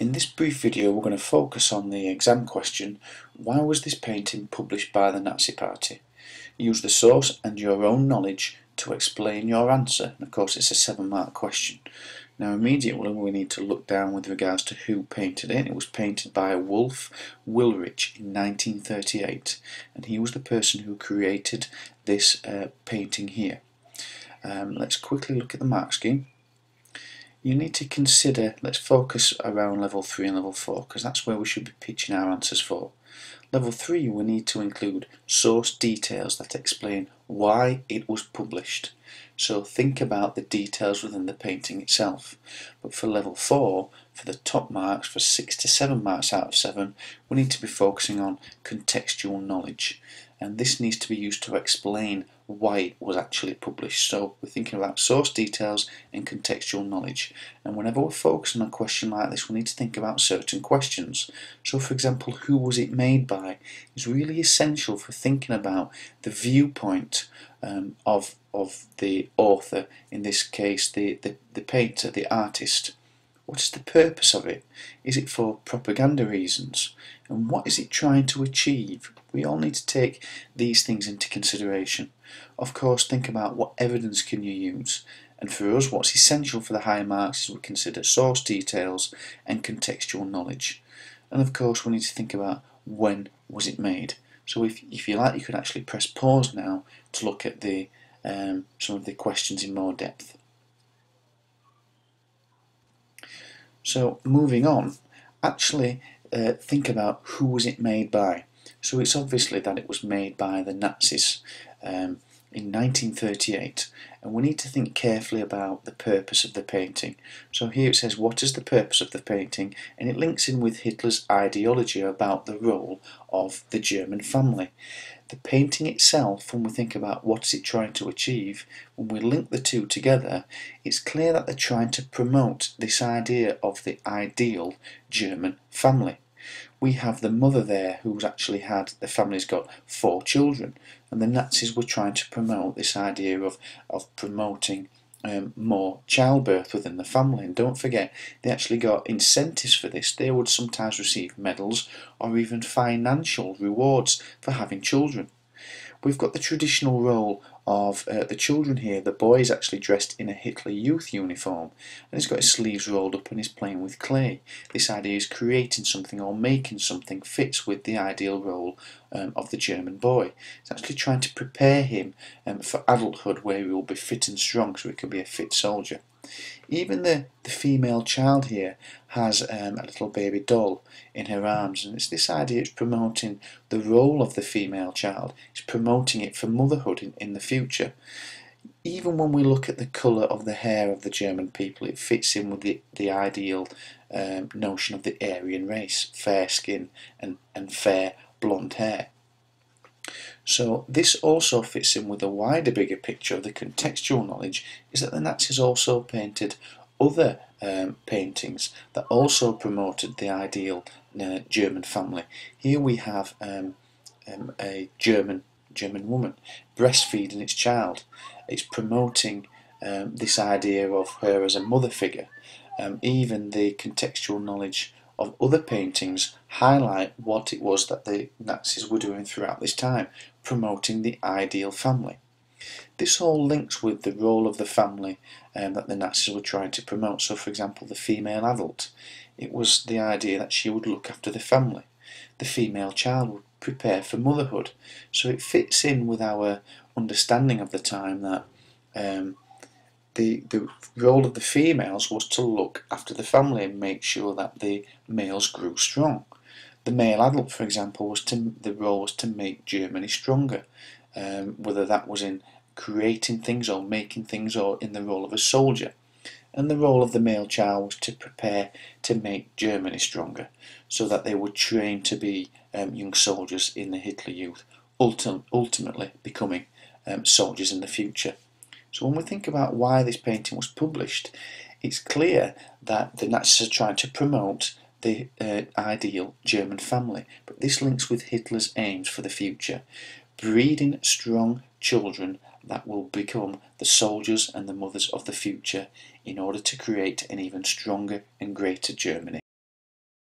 In this brief video we're going to focus on the exam question, why was this painting published by the Nazi Party? Use the source and your own knowledge to explain your answer, and of course it's a 7-mark question. Now immediately we need to look down with regards to who painted it. It was painted by Wolf Woolrich in 1938, and he was the person who created this painting here. Let's quickly look at the mark scheme. You need to consider, let's focus around level 3 and level 4 because that's where we should be pitching our answers for. Level 3 we need to include source details that explain why it was published. So think about the details within the painting itself. But for level 4, for the top marks, for 6 to 7 marks out of 7, we need to be focusing on contextual knowledge. And this needs to be used to explain why it was actually published. So we're thinking about source details and contextual knowledge. And whenever we're focusing on a question like this, we need to think about certain questions. So for example, who was it made by is really essential for thinking about the viewpoint of the author, in this case the painter, the artist. What is the purpose of it? Is it for propaganda reasons? And what is it trying to achieve? We all need to take these things into consideration. Of course, think about what evidence can you use. And for us, what's essential for the higher marks is we consider source details and contextual knowledge. And of course, we need to think about when was it made. So if you like, you could actually press pause now to look at the some of the questions in more depth. So moving on, actually think about who was it made by. So it's obviously that it was made by the Nazis in 1938, and we need to think carefully about the purpose of the painting. So here it says, what is the purpose of the painting? And it links in with Hitler's ideology about the role of the German family. The painting itself, when we think about what is it trying to achieve, when we link the two together, it's clear that they're trying to promote this idea of the ideal German family. We have the mother there who's actually had, the family's got 4 children, and the Nazis were trying to promote this idea of promoting more childbirth within the family. And don't forget, they actually got incentives for this. They would sometimes receive medals or even financial rewards for having children. We've got the traditional role of the children here. The boy is actually dressed in a Hitler Youth uniform, and he's got his sleeves rolled up and he's playing with clay. This idea is creating something or making something fits with the ideal role of the German boy. It's actually trying to prepare him for adulthood, where he will be fit and strong so he can be a fit soldier. Even the female child here has a little baby doll in her arms, and it's this idea, it's promoting the role of the female child, it's promoting it for motherhood in the future. Even when we look at the colour of the hair of the German people, it fits in with the ideal notion of the Aryan race, fair skin and fair blonde hair. So this also fits in with a wider, bigger picture of the contextual knowledge, is that the Nazis also painted other paintings that also promoted the ideal German family. Here we have a German woman breastfeeding its child. It's promoting this idea of her as a mother figure. Even the contextual knowledge of other paintings highlight what it was that the Nazis were doing throughout this time, promoting the ideal family. This all links with the role of the family that the Nazis were trying to promote. So for example, the female adult, it was the idea that she would look after the family. The female child would prepare for motherhood. So it fits in with our understanding of the time that the role of the females was to look after the family and make sure that the males grew strong. The male adult, for example, the role was to make Germany stronger, whether that was in creating things or making things or in the role of a soldier. And the role of the male child was to prepare to make Germany stronger, so that they would train to be young soldiers in the Hitler Youth, ultimately becoming soldiers in the future. So when we think about why this painting was published, it's clear that the Nazis are trying to promote the ideal German family, but this links with Hitler's aims for the future, breeding strong children that will become the soldiers and the mothers of the future in order to create an even stronger and greater Germany.